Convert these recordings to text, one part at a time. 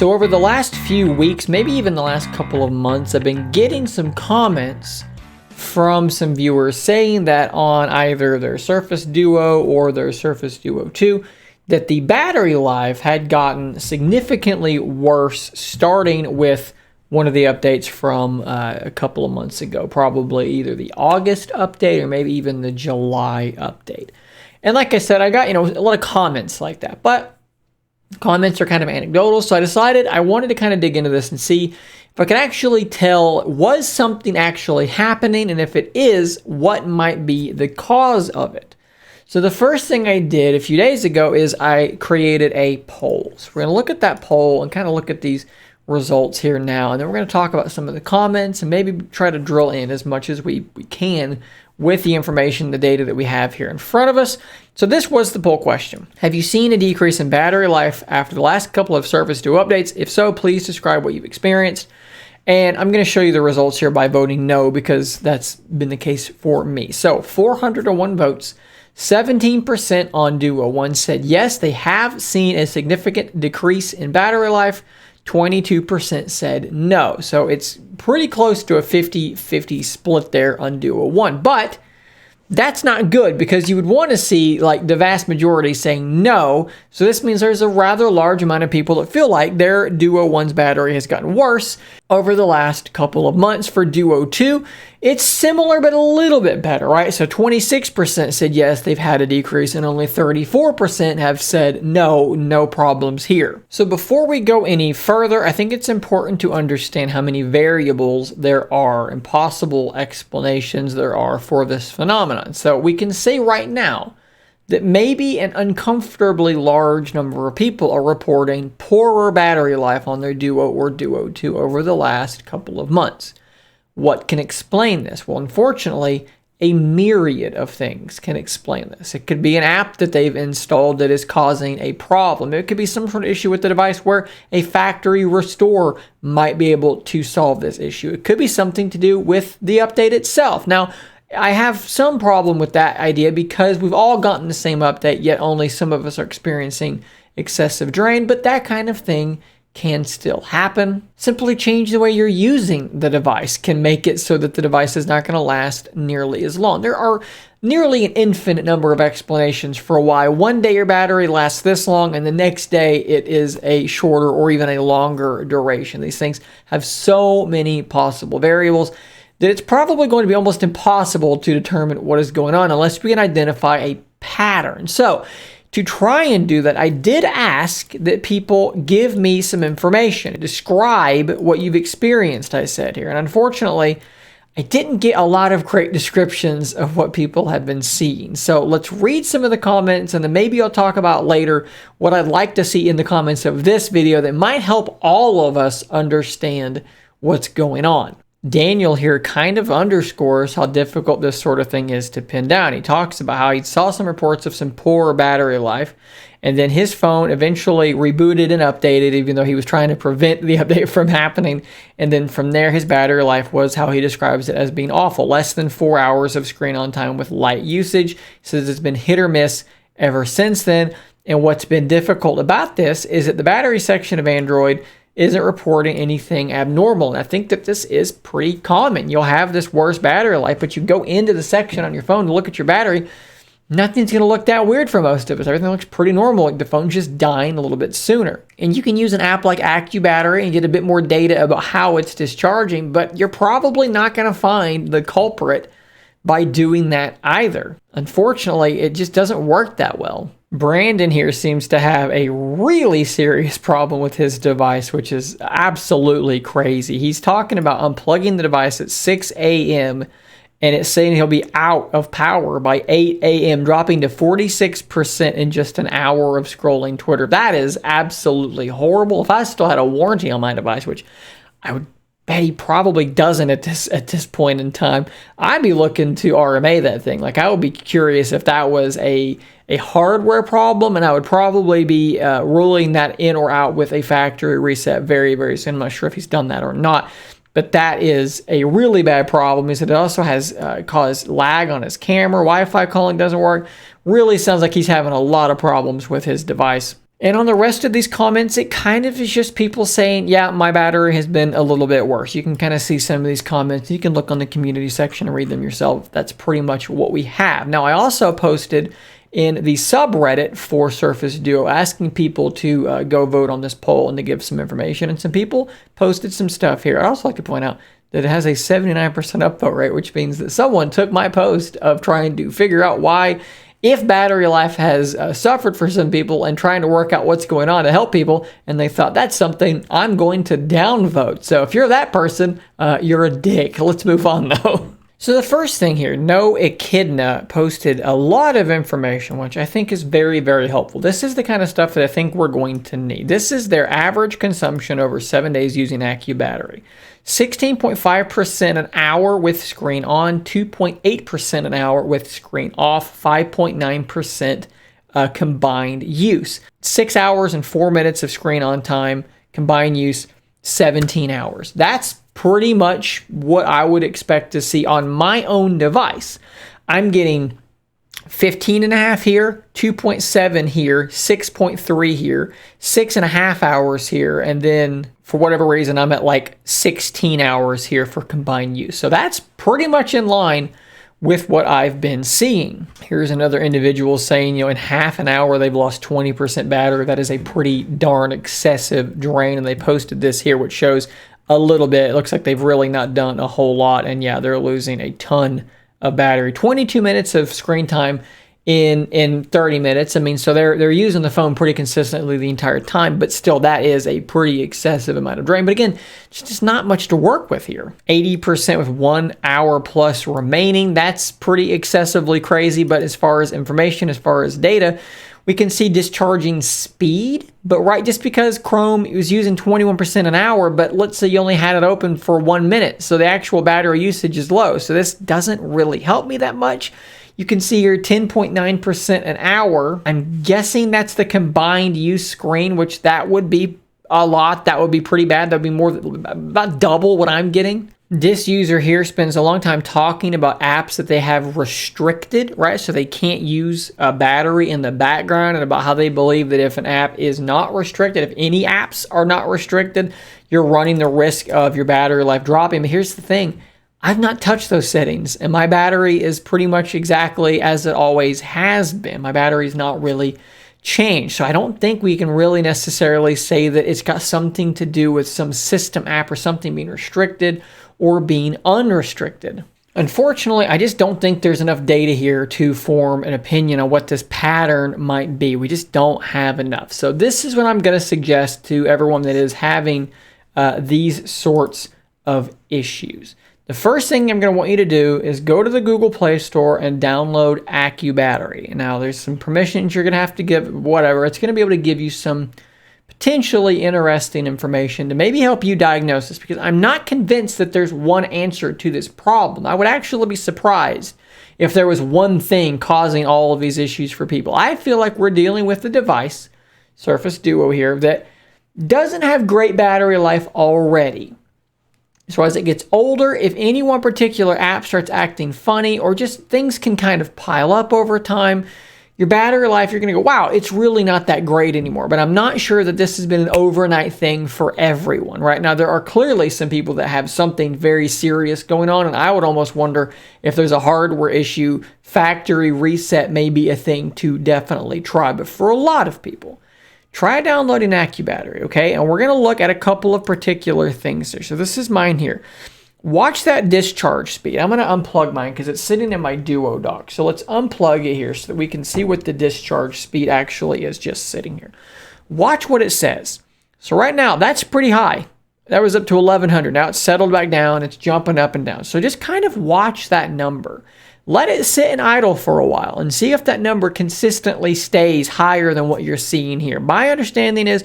So over the last few weeks, maybe even the last couple of months, I've been getting some comments from some viewers saying that on either their Surface Duo or their Surface Duo 2, that the battery life had gotten significantly worse starting with one of the updates from a couple of months ago, probably either the August update or maybe even the July update. And like I said, I got, a lot of comments like that, but comments are kind of anecdotal, so I decided I wanted to kind of dig into this and see if I could actually tell, was something actually happening, and if it is, what might be the cause of it. So the first thing I did a few days ago is I created a poll. So we're going to look at that poll and kind of look at these results here now, and then we're going to talk about some of the comments and maybe try to drill in as much as we can with the information, the data that we have here in front of us. So this was the poll question. Have you seen a decrease in battery life after the last couple of Surface Duo updates? If so, please describe what you've experienced. And I'm going to show you the results here by voting no, because that's been the case for me. So 401 votes, 17% on Duo 1 said yes, they have seen a significant decrease in battery life. 22% said no. So it's pretty close to a 50-50 split there on Duo 1. But that's not good, because you would want to see like the vast majority saying no. So this means there's a rather large amount of people that feel like their Duo 1's battery has gotten worse over the last couple of months. For Duo 2, it's similar but a little bit better, right? So 26% said yes, they've had a decrease, and only 34% have said no, no problems here. So before we go any further, I think it's important to understand how many variables there are and possible explanations there are for this phenomenon. So we can say right now that maybe an uncomfortably large number of people are reporting poorer battery life on their Duo or Duo 2 over the last couple of months. What can explain this? Well, unfortunately, a myriad of things can explain this. It could be an app that they've installed that is causing a problem. It could be some sort of issue with the device where a factory restore might be able to solve this issue. It could be something to do with the update itself. Now, I have some problem with that idea because we've all gotten the same update, yet only some of us are experiencing excessive drain, but that kind of thing can still happen. Simply change the way you're using the device can make it so that the device is not going to last nearly as long. There are nearly an infinite number of explanations for why one day your battery lasts this long and the next day it is a shorter or even a longer duration. These things have so many possible variables that it's probably going to be almost impossible to determine what is going on unless we can identify a pattern. So to try and do that, I did ask that people give me some information. Describe what you've experienced, I said here. And unfortunately, I didn't get a lot of great descriptions of what people have been seeing. So let's read some of the comments, and then maybe I'll talk about later what I'd like to see in the comments of this video that might help all of us understand what's going on. Daniel here kind of underscores how difficult this sort of thing is to pin down. He talks about how he saw some reports of some poor battery life, and then his phone eventually rebooted and updated, even though he was trying to prevent the update from happening. And then from there, his battery life was how he describes it as being awful. Less than 4 hours of screen on time with light usage. He says it's been hit or miss ever since then. And what's been difficult about this is that the battery section of Android isn't reporting anything abnormal. And I think that this is pretty common. You'll have this worse battery life, but you go into the section on your phone to look at your battery, nothing's going to look that weird for most of us. Everything looks pretty normal. Like the phone's just dying a little bit sooner. And you can use an app like AccuBattery and get a bit more data about how it's discharging, but you're probably not going to find the culprit by doing that either. Unfortunately, it just doesn't work that well. Brandon here seems to have a really serious problem with his device, which is absolutely crazy. He's talking about unplugging the device at 6 a.m. and it's saying he'll be out of power by 8 a.m., dropping to 46% in just an hour of scrolling Twitter. That is absolutely horrible. If I still had a warranty on my device, which I would bet he probably doesn't at this point in time, I'd be looking to RMA that thing. Like, I would be curious if that was a hardware problem, and I would probably be ruling that in or out with a factory reset very, very soon. I'm not sure if he's done that or not, but that is a really bad problem. He said it also has caused lag on his camera. Wi-Fi calling doesn't work. Really sounds like he's having a lot of problems with his device. And on the rest of these comments, it kind of is just people saying, yeah, my battery has been a little bit worse. You can kind of see some of these comments. You can look on the community section and read them yourself. That's pretty much what we have. Now, I also posted in the subreddit for Surface Duo asking people to go vote on this poll and to give some information. And some people posted some stuff here. I'd also like to point out that it has a 79% upvote rate, which means that someone took my post of trying to figure out why, if battery life has suffered for some people, and trying to work out what's going on to help people, and they thought that's something I'm going to downvote. So if you're that person, you're a dick. Let's move on though. So the first thing here, No Echidna posted a lot of information, which I think is very, very helpful. This is the kind of stuff that I think we're going to need. This is their average consumption over 7 days using AccuBattery. 16.5% an hour with screen on, 2.8% an hour with screen off, 5.9% combined use. 6 hours and 4 minutes of screen on time, combined use 17 hours. That's pretty much what I would expect to see on my own device. I'm getting 15.5 here, 2.7 here, 6.3 here, 6.5 hours here, and then for whatever reason, I'm at like 16 hours here for combined use. So that's pretty much in line with what I've been seeing. Here's another individual saying, in half an hour, they've lost 20% battery. That is a pretty darn excessive drain. And they posted this here, which shows a little bit. It looks like they've really not done a whole lot. And yeah, they're losing a ton of battery. 22 minutes of screen time in 30 minutes. I mean, so they're using the phone pretty consistently the entire time, but still that is a pretty excessive amount of drain. But again, it's just not much to work with here. 80% with 1 hour plus remaining. That's pretty excessively crazy. But as far as information, as far as data, we can see discharging speed, but right, just because Chrome was using 21% an hour, but let's say you only had it open for 1 minute. So the actual battery usage is low. So this doesn't really help me that much. You can see here 10.9% an hour. I'm guessing that's the combined use screen, which that would be a lot. That would be pretty bad. That would be about double what I'm getting. This user here spends a long time talking about apps that they have restricted, right? So they can't use a battery in the background, and about how they believe that if an app is not restricted, if any apps are not restricted, you're running the risk of your battery life dropping. But here's the thing. I've not touched those settings, and my battery is pretty much exactly as it always has been. My battery's not really changed. So I don't think we can really necessarily say that it's got something to do with some system app or something being restricted or being unrestricted. Unfortunately, I just don't think there's enough data here to form an opinion on what this pattern might be. We just don't have enough. So this is what I'm going to suggest to everyone that is having these sorts of issues. The first thing I'm going to want you to do is go to the Google Play Store and download AccuBattery. Now, there's some permissions you're going to have to give, whatever. It's going to be able to give you some potentially interesting information to maybe help you diagnose this, because I'm not convinced that there's one answer to this problem. I would actually be surprised if there was one thing causing all of these issues for people. I feel like we're dealing with a device, Surface Duo here, that doesn't have great battery life already. So as it gets older, if any one particular app starts acting funny, or just things can kind of pile up over time, your battery life, you're going to go, wow, it's really not that great anymore. But I'm not sure that this has been an overnight thing for everyone. Right now, there are clearly some people that have something very serious going on, and I would almost wonder if there's a hardware issue. Factory reset may be a thing to definitely try. But for a lot of people, try downloading AccuBattery, okay? And we're going to look at a couple of particular things there. So this is mine here. Watch that discharge speed. I'm going to unplug mine because it's sitting in my Duo dock. So let's unplug it here so that we can see what the discharge speed actually is just sitting here. Watch what it says. So right now, that's pretty high. That was up to 1100. Now it's settled back down. It's jumping up and down. So just kind of watch that number. Let it sit and idle for a while and see if that number consistently stays higher than what you're seeing here. My understanding is,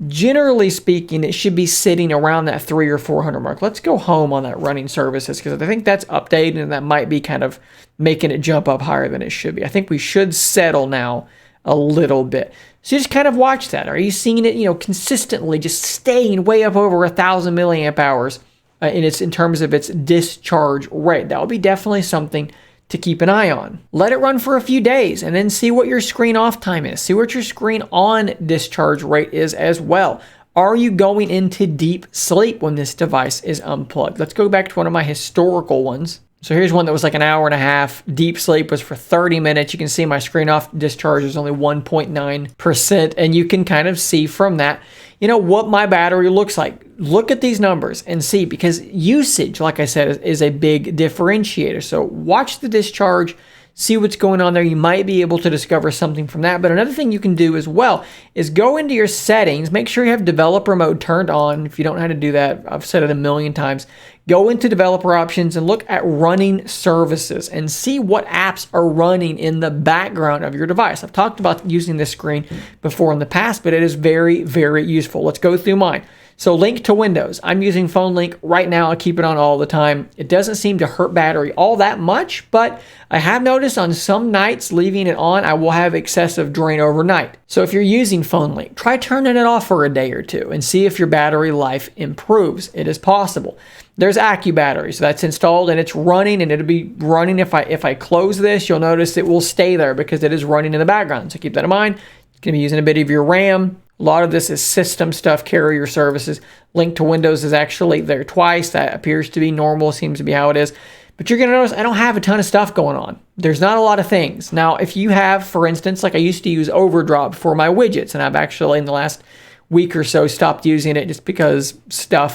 generally speaking, it should be sitting around that 300 or 400 mark. Let's go home on that running services, because I think that's updated and that might be kind of making it jump up higher than it should be. I think we should settle now a little bit. So just kind of watch that. Are you seeing it, consistently just staying way up over 1,000 milliamp hours in terms of its discharge rate? That would be definitely something to keep an eye on. Let it run for a few days and then see what your screen off time is. See what your screen on discharge rate is as well. Are you going into deep sleep when this device is unplugged? Let's go back to one of my historical ones. So here's one that was like an hour and a half. Deep sleep was for 30 minutes. You can see my screen off discharge is only 1.9%. And you can kind of see from that, what my battery looks like. Look at these numbers and see, because usage, like I said, is a big differentiator. So watch the discharge, see what's going on there. You might be able to discover something from that. But another thing you can do as well is go into your settings. Make sure you have developer mode turned on. If you don't know how to do that, I've said it a million times. Go into developer options and look at running services and see what apps are running in the background of your device. I've talked about using this screen before in the past, but it is very, very useful. Let's go through mine. So link to Windows. I'm using Phone Link right now. I keep it on all the time. It doesn't seem to hurt battery all that much, but I have noticed on some nights leaving it on, I will have excessive drain overnight. So if you're using Phone Link, try turning it off for a day or two and see if your battery life improves. It is possible. There's AccuBattery, so that's installed and it's running, and it'll be running. If I close this, you'll notice it will stay there because it is running in the background. So keep that in mind. It's going to be using a bit of your RAM. A lot of this is system stuff, carrier services. Link to Windows is actually there twice. That appears to be normal, seems to be how it is. But you're going to notice I don't have a ton of stuff going on. There's not a lot of things. Now, if you have, for instance, like I used to use Overdrop for my widgets, and I've actually in the last week or so stopped using it just because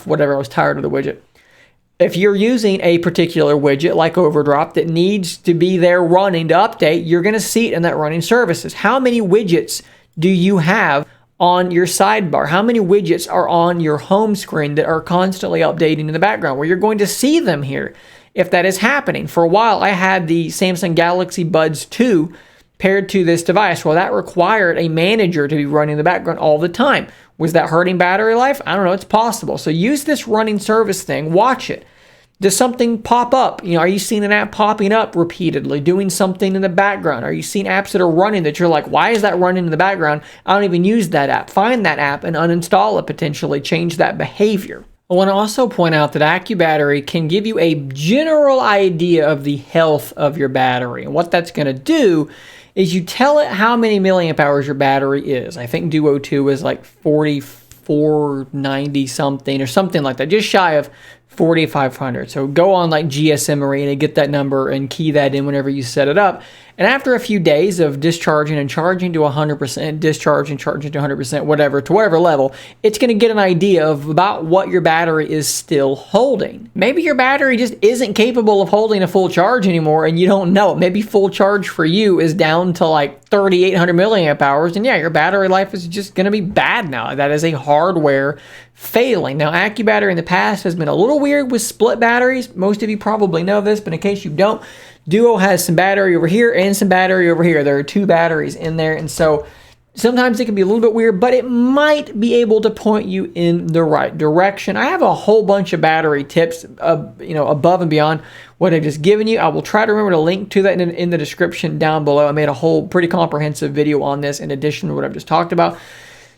whatever, I was tired of the widget. If you're using a particular widget like Overdrop that needs to be there running to update, you're going to see it in that running services. How many widgets do you have on your sidebar? How many widgets are on your home screen that are constantly updating in the background where you're going to see them here if that is happening? For a while, I had the Samsung Galaxy Buds 2 paired to this device. Well, that required a manager to be running in the background all the time. Was that hurting battery life? I don't know. It's possible. So use this running service thing. Watch it. Does something pop up? Are you seeing an app popping up repeatedly, doing something in the background? Are you seeing apps that are running that you're like, why is that running in the background? I don't even use that app. Find that app and uninstall it, potentially change that behavior. I want to also point out that AccuBattery can give you a general idea of the health of your battery. And what that's going to do is you tell it how many milliamp hours your battery is. I think Duo 2 is like 4490 something or something like that, just shy of 4,500. So go on like GSM Arena, get that number and key that in whenever you set it up. And after a few days of discharging and charging to 100%, discharging, charging to 100%, whatever, to whatever level, it's going to get an idea of about what your battery is still holding. Maybe your battery just isn't capable of holding a full charge anymore and you don't know it. Maybe full charge for you is down to like 3,800 milliamp hours. And yeah, your battery life is just going to be bad now. That is a hardware failing. Now, AccuBattery in the past has been a little weird with split batteries. Most of you probably know this, but in case you don't, Duo has some battery over here and some battery over here. There are two batteries in there, and so sometimes it can be a little bit weird, but it might be able to point you in the right direction. I have a whole bunch of battery tips, above and beyond what I've just given you. I will try to remember to link to that in the description down below. I made a whole pretty comprehensive video on this in addition to what I've just talked about.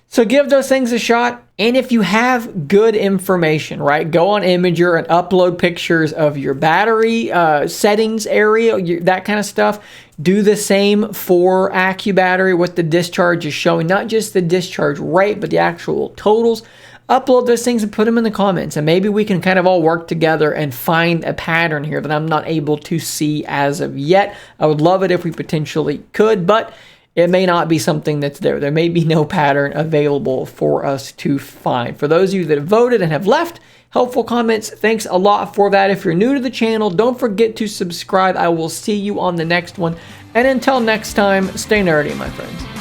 So give those things a shot. And if you have good information, right, go on Imager and upload pictures of your battery settings area, that kind of stuff. Do the same for AccuBattery, what the discharge is showing, not just the discharge rate, but the actual totals. Upload those things and put them in the comments, and maybe we can kind of all work together and find a pattern here that I'm not able to see as of yet. I would love it if we potentially could, but it may not be something that's there. There may be no pattern available for us to find. For those of you that have voted and have left helpful comments, thanks a lot for that. If you're new to the channel, don't forget to subscribe. I will see you on the next one. And until next time, stay nerdy, my friends.